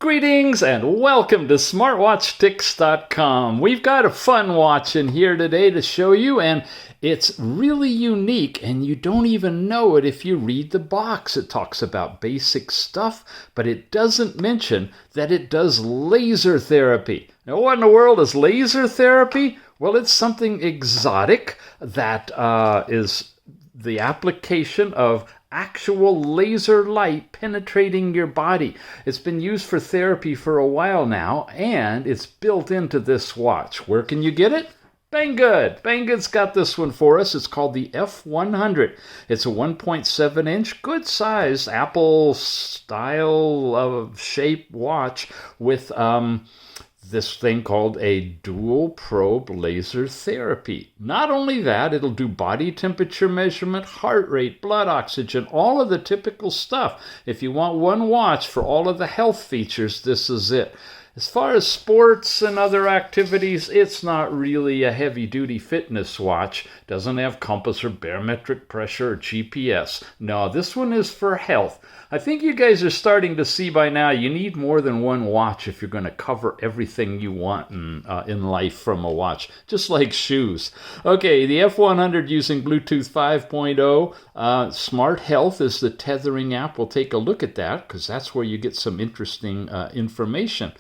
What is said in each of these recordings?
Greetings and welcome to SmartWatchTicks.com. We've got a fun watch in here today to show you, and it's really unique, and you don't even know it if you read the box. It talks about basic stuff, but it doesn't mention that it does laser therapy. Now, what in the world is laser therapy? Well, it's something exotic that is the application of actual laser light penetrating your body. It's been used for therapy for a while now, and it's built into this watch. Where can you get it? Banggood. Banggood's got this one for us. It's called the F100. It's a 1.7-inch, good-sized Apple style of shape watch with this thing called a dual probe laser therapy. Not only that, it'll do body temperature measurement, heart rate, blood oxygen, all of the typical stuff. If you want one watch for all of the health features, this is it. As far as sports and other activities, it's not really a heavy-duty fitness watch. Doesn't have compass or barometric pressure or GPS. No, this one is for health. I think you guys are starting to see by now you need more than one watch if you're going to cover everything you want in life from a watch, just like shoes. Okay, the F100 using Bluetooth 5.0. SmartHealth is the tethering app. We'll take a look at that because that's where you get some interesting information.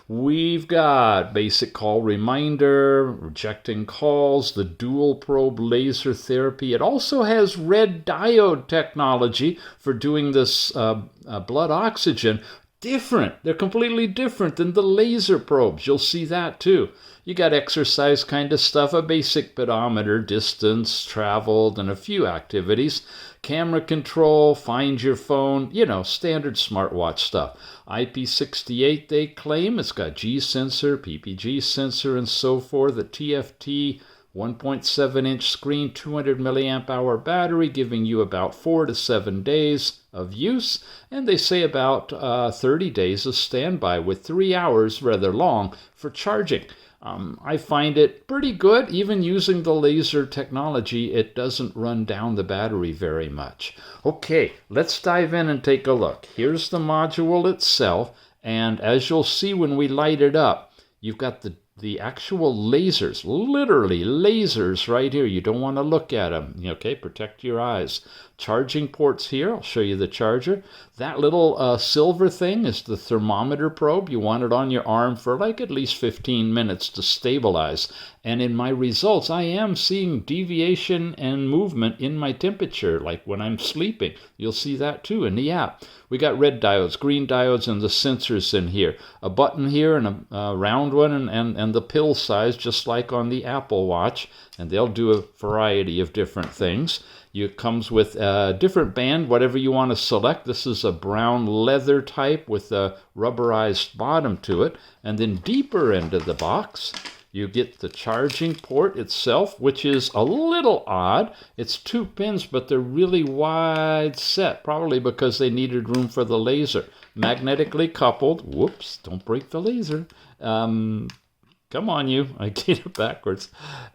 We've got basic call reminder, rejecting calls, the dual probe laser therapy. It also has red diode technology for doing this blood oxygen. Different. They're completely different than the laser probes. You'll see that too. You got exercise kind of stuff, a basic pedometer, distance traveled, and a few activities. Camera control, find your phone, standard smartwatch stuff. IP68 they claim. It's got G sensor, PPG sensor, and so forth. The TFT 1.7-inch screen, 200 milliamp hour battery, giving you about 4 to 7 days of use. And they say about 30 days of standby with 3 hours, rather long, for charging. I find it pretty good. Even using the laser technology, it doesn't run down the battery very much. Okay, let's dive in and take a look. Here's the module itself, and as you'll see when we light it up, you've got the actual lasers, literally lasers right here. You don't want to look at them. Okay, protect your eyes. Charging ports here. I'll show you the charger. That little silver thing is the thermometer probe. You want it on your arm for like at least 15 minutes to stabilize. And in my results, I am seeing deviation and movement in my temperature, like when I'm sleeping. You'll see that too in the app. We got red diodes, green diodes, and the sensors in here. A button here and a round one and the pill size, just like on the Apple Watch. And they'll do a variety of different things. It comes with a different band, whatever you want to select. This is a brown leather type with a rubberized bottom to it. And then deeper into the box, you get the charging port itself, which is a little odd. It's 2 pins, but they're really wide set, probably because they needed room for the laser. Magnetically coupled. Whoops, don't break the laser. Come on, you. I get it backwards.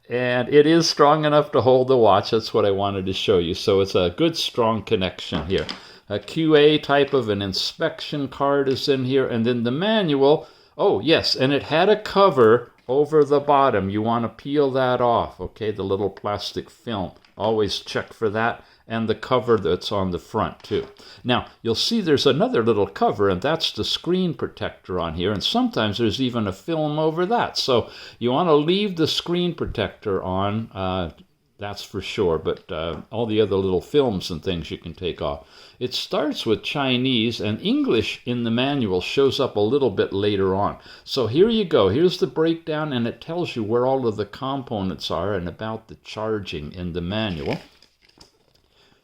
And it is strong enough to hold the watch. That's what I wanted to show you. So it's a good, strong connection here. A QA type of an inspection card is in here. And then the manual. Oh, yes. And it had a cover over the bottom. You want to peel that off. Okay, the little plastic film. Always check for that. And the cover that's on the front too. Now, you'll see there's another little cover, and that's the screen protector on here, and sometimes there's even a film over that. So you want to leave the screen protector on, that's for sure, but all the other little films and things you can take off. It starts with Chinese, and English in the manual shows up a little bit later on. So here you go. Here's the breakdown, and it tells you where all of the components are and about the charging in the manual.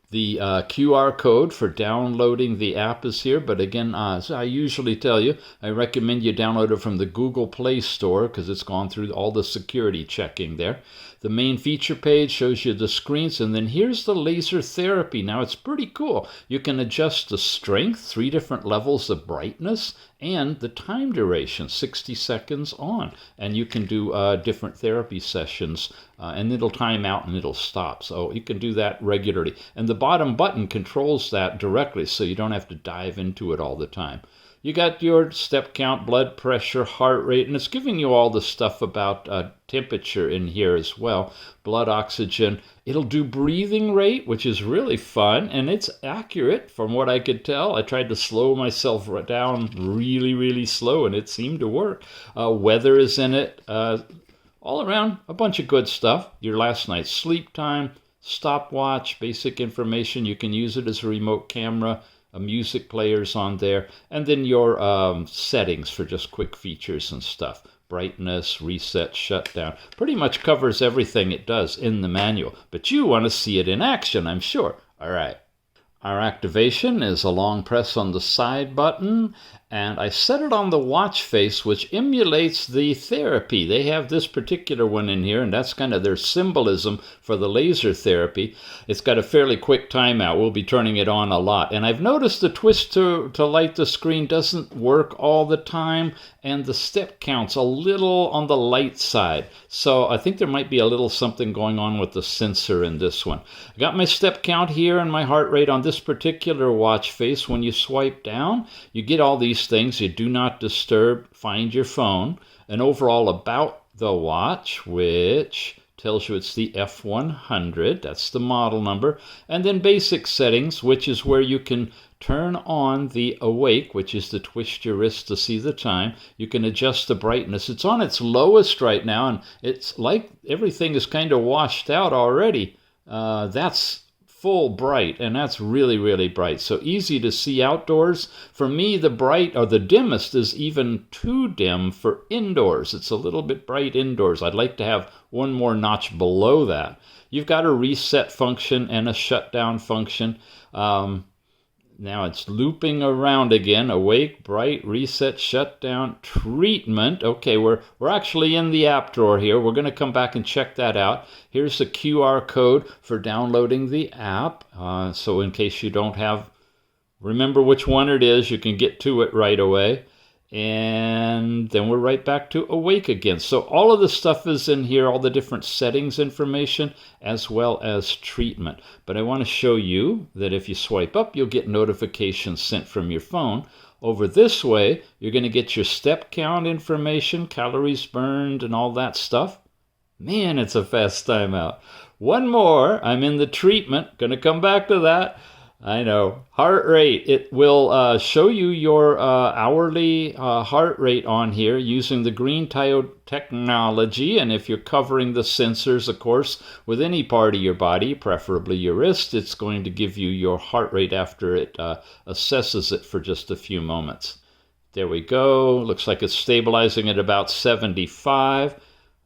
The QR code for downloading the app is here, but again, as I usually tell you, I recommend you download it from the Google Play Store because it's gone through all the security checking there. The main feature page shows you the screens, and then here's the laser therapy. Now, it's pretty cool. You can adjust the strength, 3 different levels of brightness, and the time duration, 60 seconds on. And you can do different therapy sessions, and it'll time out and it'll stop. So you can do that regularly. And the bottom button controls that directly, so you don't have to dive into it all the time. you got your step count, blood pressure, heart rate, and it's giving you all the stuff about temperature in here as well. Blood oxygen. It'll do breathing rate, which is really fun, and it's accurate from what I could tell. I tried to slow myself down really, really slow, and it seemed to work. Weather is in it. All around, a bunch of good stuff. Your last night's sleep time, stopwatch, basic information. You can use it as a remote camera. A music player's on there, and then your settings for just quick features and stuff. Brightness, reset, shutdown. Pretty much covers everything it does in the manual, but you want to see it in action, I'm sure. All right. Our activation is a long press on the side button, and I set it on the watch face, which emulates the therapy. They have this particular one in here, and that's kind of their symbolism for the laser therapy. It's got a fairly quick timeout. We'll be turning it on a lot. And I've noticed the twist to light the screen doesn't work all the time, and the step count's a little on the light side. So I think there might be a little something going on with the sensor in this one. I got my step count here and my heart rate on this particular watch face. When you swipe down, you get all these things. You do not disturb, find your phone, and overall about the watch, which tells you it's the F100. That's the model number. And then basic settings, which is where you can turn on the awake, which is to twist your wrist to see the time. You can adjust the brightness. It's on its lowest right now, and it's like everything is kind of washed out already. That's full bright, and that's really, really bright. So easy to see outdoors. For me, the bright or the dimmest is even too dim for indoors. It's a little bit bright indoors. I'd like to have one more notch below that. You've got a reset function and a shutdown function. Now it's looping around again. Awake, bright, reset, shutdown, treatment. Okay, we're actually in the app drawer here. We're going to come back and check that out. Here's the QR code for downloading the app. So in case you don't remember which one it is, you can get to it right away. And then we're right back to awake again. So all of the stuff is in here, all the different settings information, as well as treatment. But I want to show you that if you swipe up, you'll get notifications sent from your phone. Over this way, you're going to get your step count information, calories burned, and all that stuff. Man, it's a fast timeout. One more. I'm in the treatment. Going to come back to that. I know. Heart rate. It will show you your hourly heart rate on here using the green diode technology. And if you're covering the sensors, of course, with any part of your body, preferably your wrist, it's going to give you your heart rate after it assesses it for just a few moments. There we go. Looks like it's stabilizing at about 75.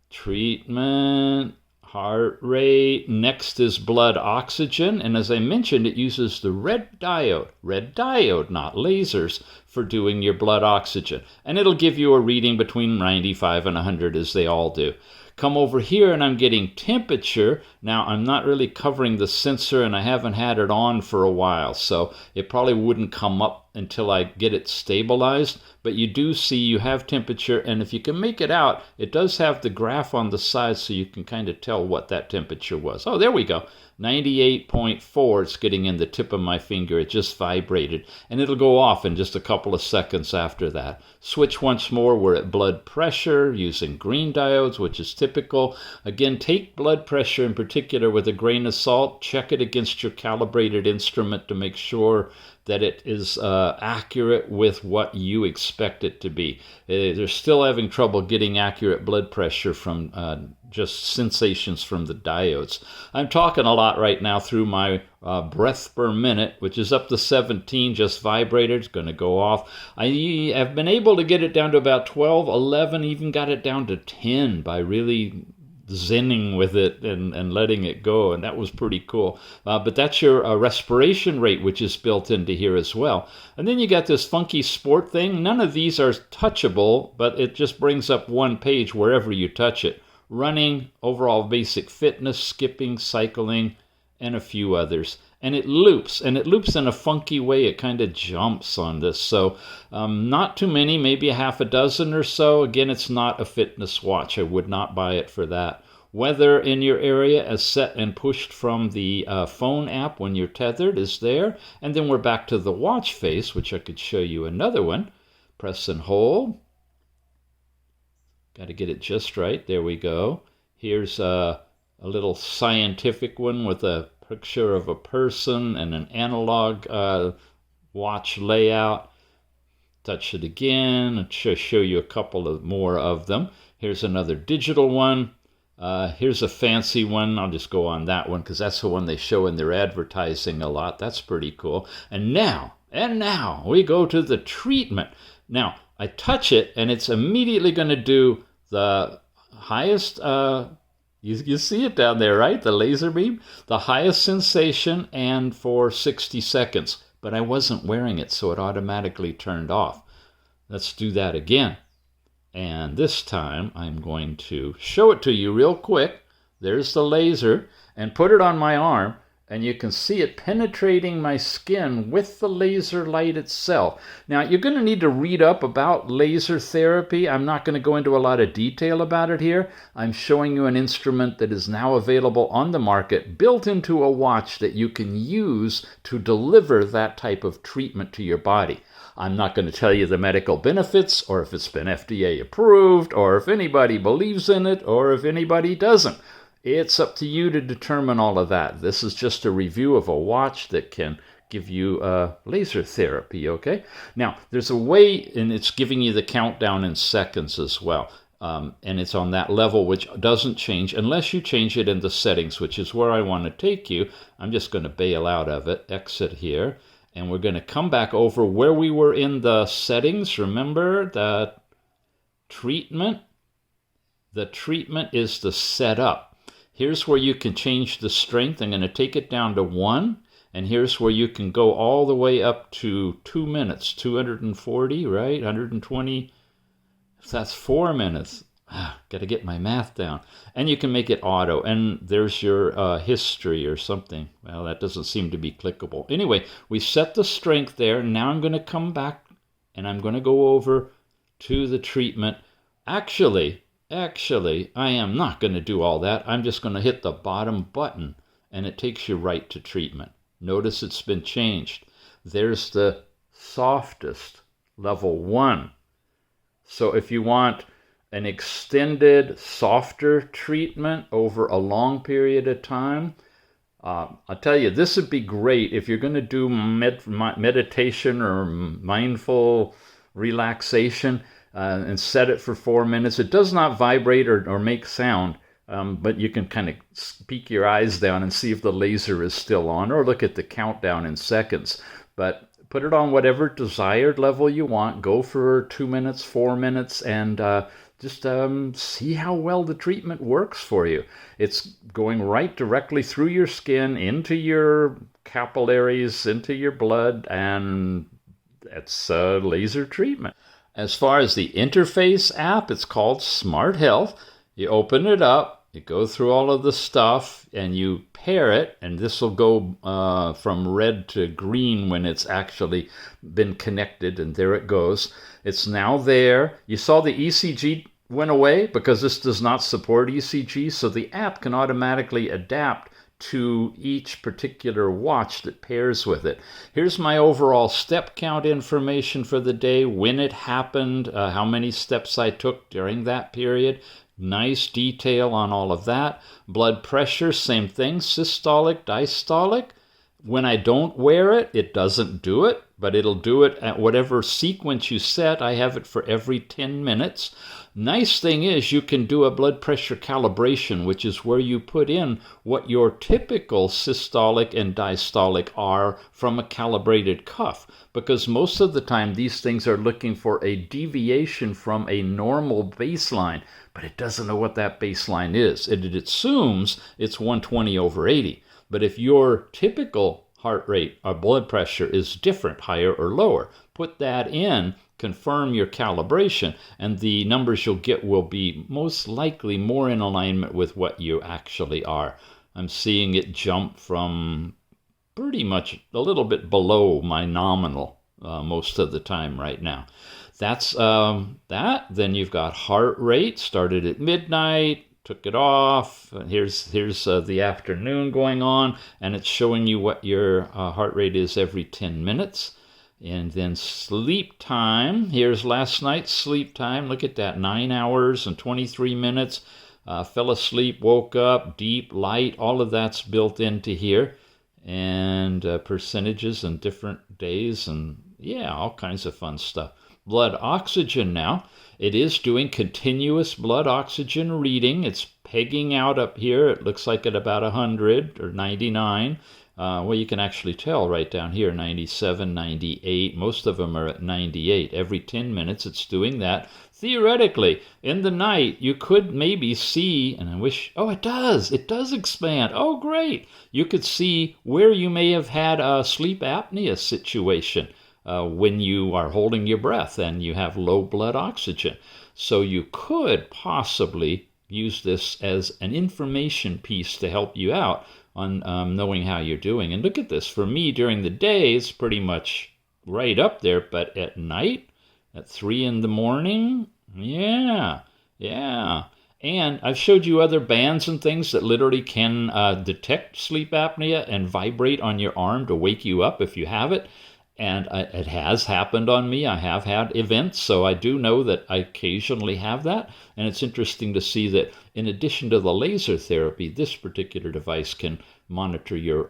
Treatment. Heart rate. Next is blood oxygen, and as I mentioned, it uses the red diode, not lasers, for doing your blood oxygen, and it'll give you a reading between 95 and 100 as they all do. Come over here and I'm getting temperature. Now I'm not really covering the sensor and I haven't had it on for a while, so it probably wouldn't come up until I get it stabilized. But you do see you have temperature, and if you can make it out, it does have the graph on the side so you can kind of tell what that temperature was. Oh, there we go. 98.4. It's getting in the tip of my finger. It just vibrated, and it'll go off in just a couple of seconds after that. Switch once more. We're at blood pressure using green diodes, which is typical. Again, take blood pressure in particular with a grain of salt. Check it against your calibrated instrument to make sure that it is accurate with what you expect it to be. They're still having trouble getting accurate blood pressure from just sensations from the diodes. I'm talking a lot right now through my breath per minute, which is up to 17, just vibrated. It's going to go off. I have been able to get it down to about 12, 11, even got it down to 10 by really zenning with it and letting it go, and that was pretty cool. But that's your respiration rate, which is built into here as well. And then you got this funky sport thing. None of these are touchable, but it just brings up one page wherever you touch it. Running, overall basic fitness, skipping, cycling, and a few others. And it loops in a funky way. It kind of jumps on this. So not too many, maybe a half a dozen or so. Again, it's not a fitness watch. I would not buy it for that. Weather in your area as set and pushed from the phone app when you're tethered is there. And then we're back to the watch face, which I could show you another one. Press and hold. Got to get it just right. There we go. Here's a little scientific one with a picture of a person and an analog watch layout. Touch it again and show you a couple of more of them. Here's another digital one. Here's a fancy one. I'll just go on that one because that's the one they show in their advertising a lot. That's pretty cool. And now we go to the treatment. Now, I touch it and it's immediately going to do the highest, you see it down there, right? The laser beam, the highest sensation and for 60 seconds. But I wasn't wearing it, so it automatically turned off. Let's do that again. And this time I'm going to show it to you real quick. There's the laser, and put it on my arm, and you can see it penetrating my skin with the laser light itself. Now, you're going to need to read up about laser therapy. I'm not going to go into a lot of detail about it here. I'm showing you an instrument that is now available on the market, built into a watch that you can use to deliver that type of treatment to your body. I'm not going to tell you the medical benefits, or if it's been FDA approved, or if anybody believes in it, or if anybody doesn't. It's up to you to determine all of that. This is just a review of a watch that can give you laser therapy, okay? Now, there's a way, and it's giving you the countdown in seconds as well. And it's on that level, which doesn't change unless you change it in the settings, which is where I want to take you. I'm just going to bail out of it, exit here, and we're going to come back over where we were in the settings. Remember the treatment? The treatment is the setup. Here's where you can change the strength. I'm going to take it down to 1. And here's where you can go all the way up to 2 minutes. 240, right? 120. That's 4 minutes. Got to get my math down. And you can make it auto. And there's your history or something. Well, that doesn't seem to be clickable. Anyway, we set the strength there. Now I'm going to come back and I'm going to go over to the treatment. Actually, I am not going to do all that. I'm just going to hit the bottom button, and it takes you right to treatment. Notice it's been changed. There's the softest, level 1. So if you want an extended, softer treatment over a long period of time, I'll tell you, this would be great if you're going to do meditation or mindful relaxation. And set it for 4 minutes. It does not vibrate or make sound, but you can kind of peek your eyes down and see if the laser is still on, or look at the countdown in seconds. But put it on whatever desired level you want. Go for 2 minutes, 4 minutes, and just see how well the treatment works for you. It's going right directly through your skin, into your capillaries, into your blood, and it's a laser treatment. As far as the interface app, it's called SmartHealth. You open it up, you go through all of the stuff, and you pair it, and this will go from red to green when it's actually been connected, and there it goes. It's now there. You saw the ECG went away because this does not support ECG, so the app can automatically adapt to each particular watch that pairs with it. Here's my overall step count information for the day, when it happened, how many steps I took during that period. Nice detail on all of that. Blood pressure, same thing, systolic, diastolic. When I don't wear it, it doesn't do it, but it'll do it at whatever sequence you set. I have it for every 10 minutes. Nice thing is you can do a blood pressure calibration, which is where you put in what your typical systolic and diastolic are from a calibrated cuff, because most of the time these things are looking for a deviation from a normal baseline, but it doesn't know what that baseline is. It assumes it's 120/80. But if your typical heart rate or blood pressure is different, higher or lower, put that in, confirm your calibration, and the numbers you'll get will be most likely more in alignment with what you actually are. I'm seeing it jump from pretty much a little bit below my nominal most of the time right now. That's that. Then you've got heart rate, started at midnight, took it off. Here's the afternoon going on, and it's showing you what your heart rate is every 10 minutes. And then sleep time. Here's last night's sleep time. Look at that, 9 hours and 23 minutes. Fell asleep, woke up, deep, light, all of that's built into here. And percentages and different days and, yeah, all kinds of fun stuff. Blood oxygen now. It is doing continuous blood oxygen reading. It's pegging out up here. It looks like at about 100 or 99. Well, you can actually tell right down here, 97, 98. Most of them are at 98. Every 10 minutes it's doing that. Theoretically, in the night, you could maybe see, and I wish, oh, it does expand. Oh, great. You could see where you may have had a sleep apnea situation when you are holding your breath and you have low blood oxygen. So you could possibly use this as an information piece to help you out on knowing how you're doing. And look at this. For me, during the day, it's pretty much right up there. But at night, at 3 in the morning, yeah. And I've showed you other bands and things that literally can detect sleep apnea and vibrate on your arm to wake you up if you have it. And it has happened on me. I have had events, so I do know that I occasionally have that. And it's interesting to see that in addition to the laser therapy, this particular device can monitor your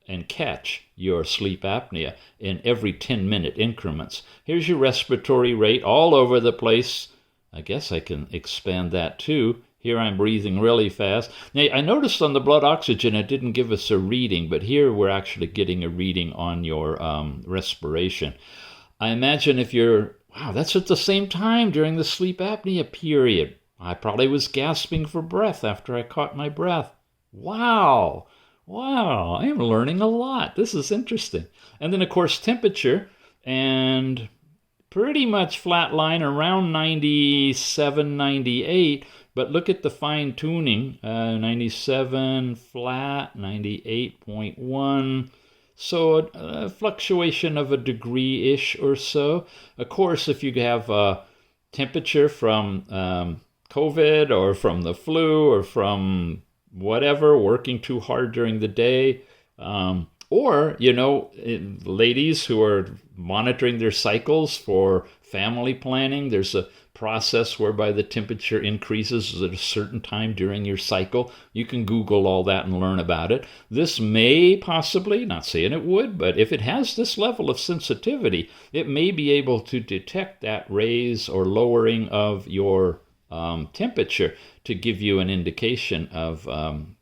and catch your sleep apnea in every 10-minute increments. Here's your respiratory rate all over the place. I guess I can expand that too. Here I'm breathing really fast. Now, I noticed on the blood oxygen it didn't give us a reading, but here we're actually getting a reading on your respiration. I imagine if you're, wow, that's at the same time during the sleep apnea period. I probably was gasping for breath after I caught my breath. Wow, I am learning a lot. This is interesting. And then, of course, temperature, and pretty much flat line around 97, 98. But look at the fine tuning, 97 flat, 98.1. So a fluctuation of a degree-ish or so. Of course, if you have temperature from COVID or from the flu or from whatever, working too hard during the day, or, ladies who are monitoring their cycles for family planning, there's a process whereby the temperature increases at a certain time during your cycle. You can Google all that and learn about it. This may possibly, not saying it would, but if it has this level of sensitivity, it may be able to detect that raise or lowering of your temperature to give you an indication of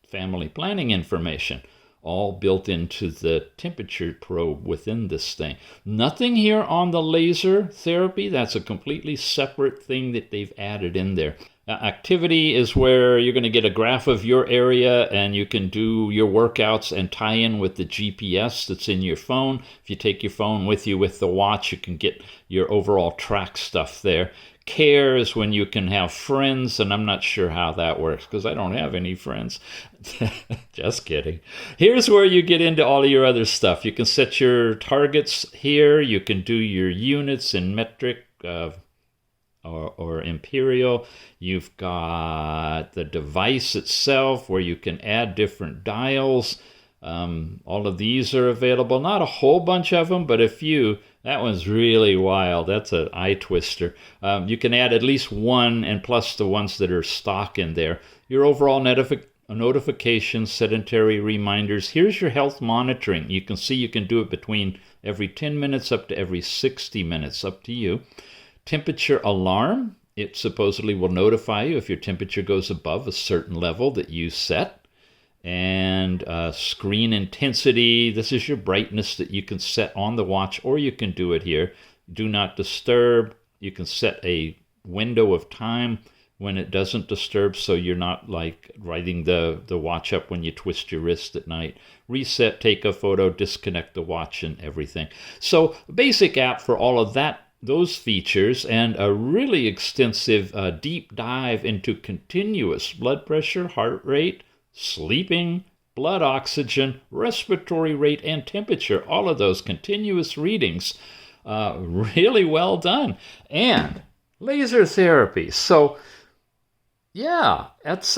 family planning information, all built into the temperature probe within this thing. Nothing here on the laser therapy. That's a completely separate thing that they've added in there. Activity is where you're going to get a graph of your area and you can do your workouts and tie in with the GPS that's in your phone. If you take your phone with you with the watch, you can get your overall track stuff there. Care is when you can have friends, and I'm not sure how that works because I don't have any friends. Just kidding. Here's where you get into all of your other stuff. You can set your targets here. You can do your units in metric or imperial. You've got the device itself where you can add different dials. All of these are available. Not a whole bunch of them, but a few. That one's really wild. That's an eye twister. You can add at least one, and plus the ones that are stock in there. Your overall notifications, sedentary reminders. Here's your health monitoring. You can see you can do it between every 10 minutes up to every 60 minutes, up to you. Temperature alarm. It supposedly will notify you if your temperature goes above a certain level that you set. And screen intensity. This is your brightness that you can set on the watch, or you can do it here. Do not disturb. You can set a window of time when it doesn't disturb, so you're not like riding the watch up when you twist your wrist at night. Reset, take a photo, disconnect the watch, and everything. So basic app for all of that, those features, and a really extensive deep dive into continuous blood pressure, heart rate, sleeping, blood oxygen, respiratory rate, and temperature. All of those continuous readings. Really well done. And laser therapy. So, yeah, that's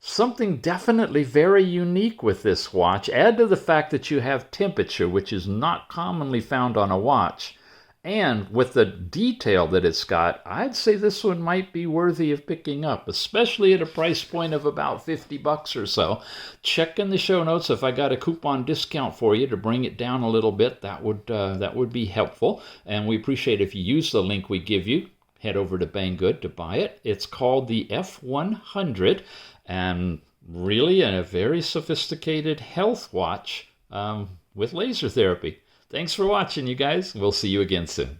Something definitely very unique with this watch. Add to the fact that you have temperature, which is not commonly found on a watch. And with the detail that it's got, I'd say this one might be worthy of picking up, especially at a price point of about $50 or so. Check in the show notes if I got a coupon discount for you to bring it down a little bit. That would be helpful. And we appreciate if you use the link we give you. Head over to Banggood to buy it. It's called the F100, and really a very sophisticated health watch with laser therapy. Thanks for watching, you guys. We'll see you again soon.